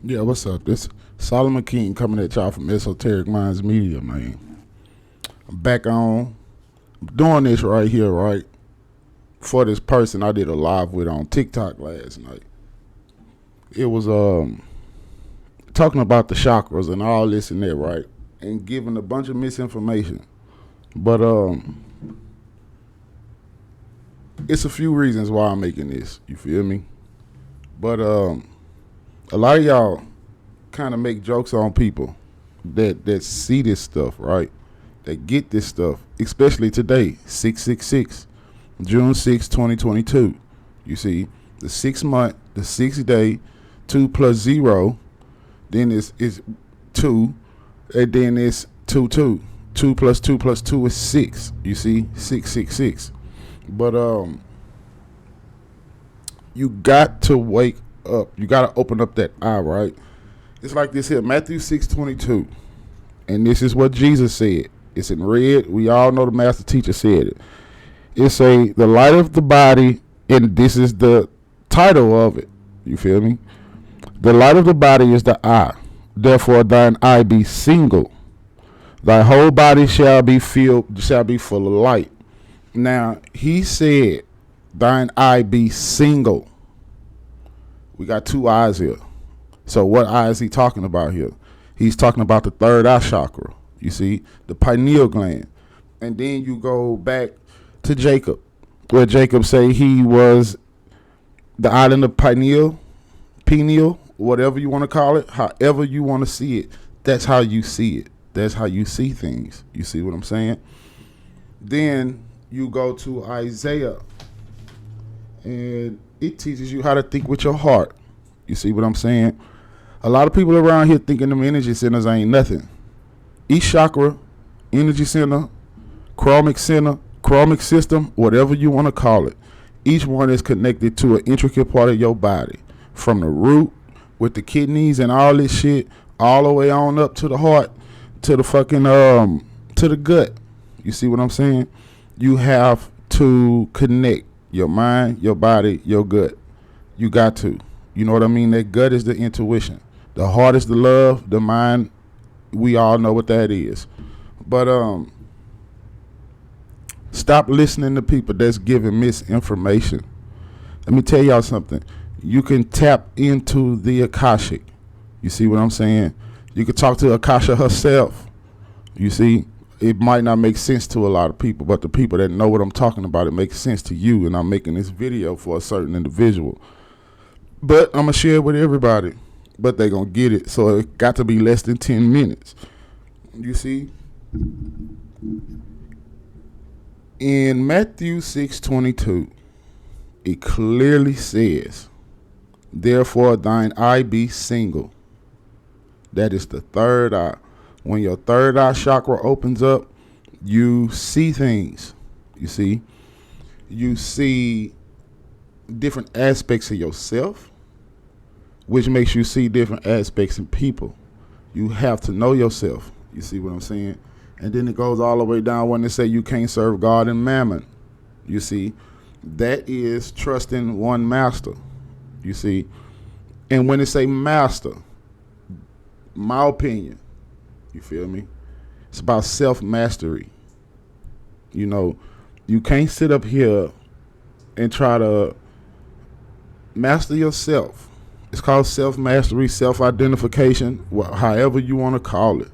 Yeah, what's up? This Solomon King coming at y'all from Esoteric Minds Media, man. I'm back on. I'm doing this right here, right? For this person I did a live with on TikTok last night. It was talking about the chakras and all this and that, right? And giving a bunch of misinformation. But it's a few reasons why I'm making this. You feel me? But a lot of y'all kind of make jokes on people that see this stuff, right? That get this stuff, especially today, 666, June 6, 2022. You see, the 6 month, the 6 day, 2 plus 0, then it's 2, and then it's 2, 2. 2 plus 2 plus 2 is 6. You see, 666. But you got to wake up. You got to open up that eye, right? It's like this here, Matthew 6:22. And this is what Jesus said. It's in red. We all know the master teacher said it. It's the light of the body, and this is the title of it. You feel me? The light of the body is the eye. Therefore thine eye be single. Thy whole body shall be full of light. Now he said, thine eye be single. We got two eyes here. So what eye is he talking about here? He's talking about the third eye chakra. You see, the pineal gland. And then you go back to Jacob, where Jacob say he was the island of pineal, whatever you want to call it, however you want to see it. That's how you see it. That's how you see things. You see what I'm saying? Then you go to Isaiah, and it teaches you how to think with your heart. You see what I'm saying? A lot of people around here thinking them energy centers ain't nothing. Each chakra, energy center, chromic system, whatever you want to call it, each one is connected to an intricate part of your body, from the root with the kidneys and all this shit, all the way on up to the heart, to the fucking to the gut. You see what I'm saying? You have to connect your mind, your body, your gut. You got to. You know what I mean? That gut is the intuition. The heart is the love. The mind, we all know what that is. But stop listening to people that's giving misinformation. Let me tell y'all something. You can tap into the Akashic. You see what I'm saying? You can talk to Akasha herself. You see, it might not make sense to a lot of people, but the people that know what I'm talking about, it makes sense to you. And I'm making this video for a certain individual. But I'm going to share it with everybody. But they going to get it. So it got to be less than 10 minutes. You see? In Matthew 6:22, it clearly says, therefore thine eye be single. That is the third eye. When your third eye chakra opens up, you see things. You see? You see different aspects of yourself, which makes you see different aspects in people. You have to know yourself. You see what I'm saying? And then it goes all the way down when they say you can't serve God and mammon. You see? That is trusting one master. You see? And when they say master, my opinion, you feel me? It's about self-mastery. You know, you can't sit up here and try to master yourself. It's called self-mastery, self-identification, however you want to call it.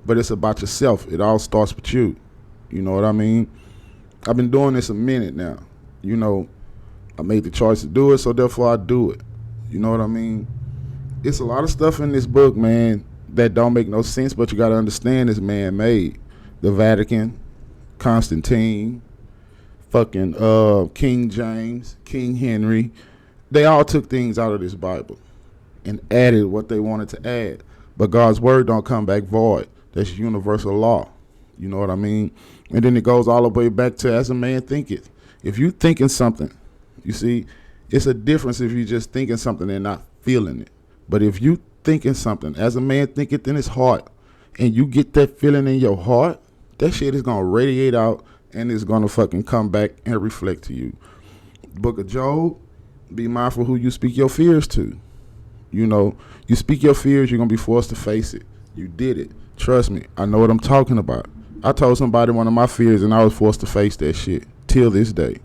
But it's about yourself. It all starts with you. You know what I mean? I've been doing this a minute now. You know, I made the choice to do it, so therefore I do it. You know what I mean? It's a lot of stuff in this book, man, that don't make no sense, but you got to understand it's man-made. The Vatican, Constantine, fucking King James, King Henry, they all took things out of this Bible and added what they wanted to add. But God's word don't come back void. That's universal law. You know what I mean? And then it goes all the way back to as a man thinketh. If you thinking something, you see, it's a difference if you just thinking something and not feeling it. But if you thinking something, as a man thinketh in his heart, and you get that feeling in your heart, that shit is going to radiate out and it's going to fucking come back and reflect to you. Book of Job, be mindful who you speak your fears to. You know, you speak your fears, you're gonna be forced to face it. You did it. Trust me, I know what I'm talking about. I told somebody one of my fears and I was forced to face that shit till this day.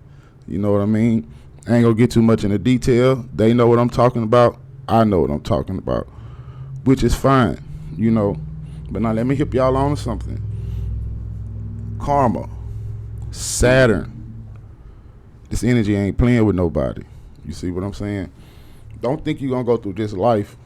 You know what I mean? I ain't gonna get too much into detail. They know what I'm talking about. I know what I'm talking about, which is fine, you know. But now let me hip y'all on to something. Karma, Saturn, this energy ain't playing with nobody. You see what I'm saying? Don't think you're gonna go through this life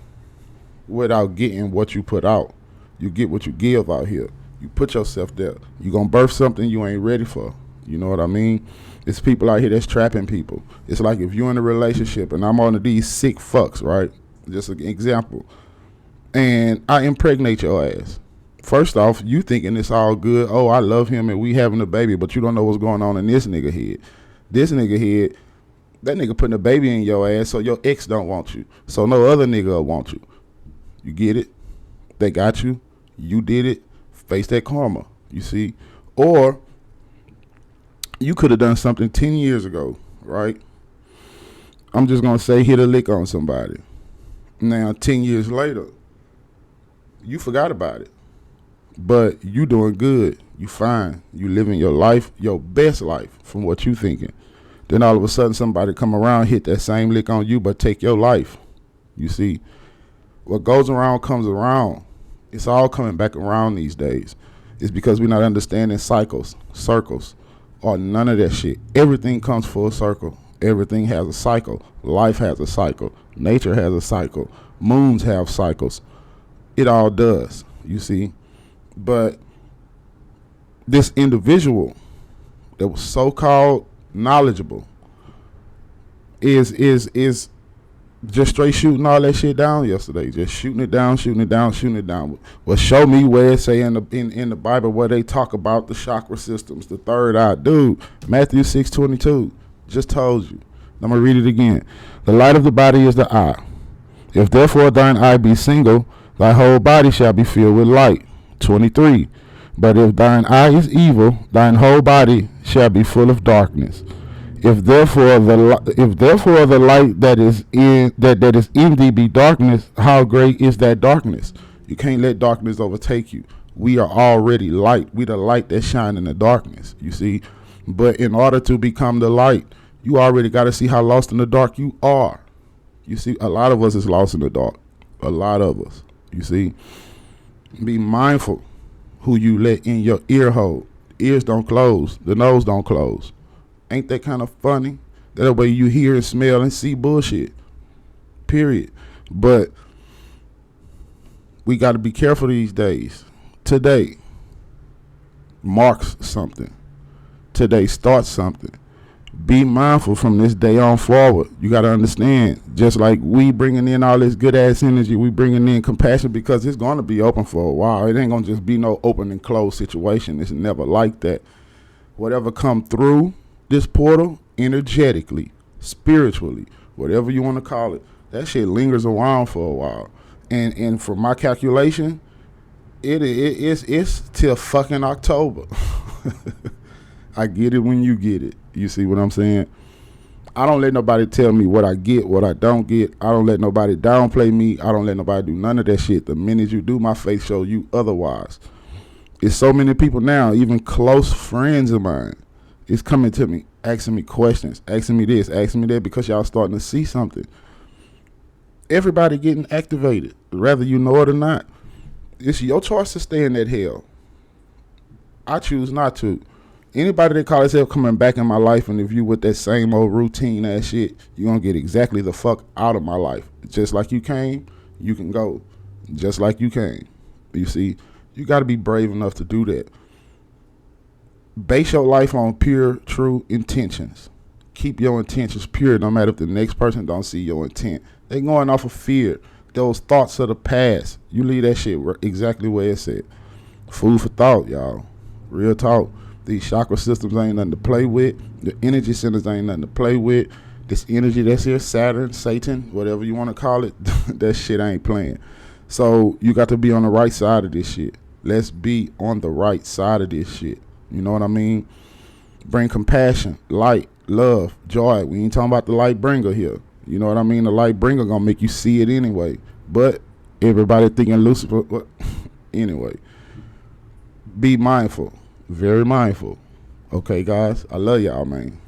without getting what you put out. You get what you give out here. You put yourself there. You're gonna birth something you ain't ready for. You know what I mean? It's people out here that's trapping people. It's like if you're in a relationship and I'm one of these sick fucks, right? Just an example. And I impregnate your ass. First off, you thinking it's all good. Oh, I love him and we having a baby, but you don't know what's going on in this nigga head. This nigga head, that nigga putting a baby in your ass, so your ex don't want you. So no other nigga will want you. You get it? They got you. You did it. Face that karma. You see? Or you could have done something 10 years ago, right? I'm just going to say hit a lick on somebody. Now, 10 years later, you forgot about it. But you doing good. You fine. You living your life, your best life from what you thinking. Then all of a sudden somebody come around, hit that same lick on you, but take your life. You see, what goes around comes around. It's all coming back around these days. It's because we're not understanding cycles, circles, or none of that shit. Everything comes full circle. Everything has a cycle. Life has a cycle. Nature has a cycle. Moons have cycles. It all does, you see. But this individual that was so-called knowledgeable is just straight shooting all that shit down yesterday. Just shooting it down. Well, show me where it say in the Bible where they talk about the chakra systems, the third eye. Dude, Matthew 6:22. Just told you. I'm going to read it again. The light of the body is the eye. If therefore thine eye be single, thy whole body shall be filled with light. 23. But if thine eye is evil, thine whole body shall be full of darkness. If therefore the light that is in thee be darkness, how great is that darkness? You can't let darkness overtake you. We are already light. We the light that shine in the darkness, you see. But in order to become the light, you already got to see how lost in the dark you are. You see, a lot of us is lost in the dark. A lot of us, you see. Be mindful who you let in your ear hole. Ears don't close. The nose don't close. Ain't that kind of funny? That way you hear and smell and see bullshit. Period. But we got to be careful these days. Today marks something. Today starts something. Be mindful from this day on forward. You got to understand, just like we bringing in all this good ass energy, we bringing in compassion because it's going to be open for a while. It ain't going to just be no open and closed situation. It's never like that. Whatever come through this portal, energetically, spiritually, whatever you want to call it, that shit lingers around for a while. And from my calculation, it's till fucking October. I get it when you get it. You see what I'm saying? I don't let nobody tell me what I get, what I don't get. I don't let nobody downplay me. I don't let nobody do none of that shit. The minute you do, my face show you otherwise. It's so many people now, even close friends of mine, is coming to me, asking me questions, asking me this, asking me that, because y'all starting to see something. Everybody getting activated, whether you know it or not. It's your choice to stay in that hell. I choose not to. Anybody that call themselves coming back in my life, and if you with that same old routine ass shit, you're going to get exactly the fuck out of my life. Just like you came, you can go. Just like you came. You see, you got to be brave enough to do that. Base your life on pure, true intentions. Keep your intentions pure, no matter if the next person don't see your intent. They going off of fear. Those thoughts of the past. You leave that shit exactly where it's at. Food for thought, y'all. Real talk. These chakra systems ain't nothing to play with. The energy centers ain't nothing to play with. This energy that's here, Saturn, Satan, whatever you want to call it, that shit ain't playing. So you got to be on the right side of this shit. Let's be on the right side of this shit. You know what I mean? Bring compassion, light, love, joy. We ain't talking about the light bringer here. You know what I mean? The light bringer gonna make you see it anyway. But everybody thinking Lucifer. What? Anyway, be mindful, very mindful. Okay, guys, I love y'all, man.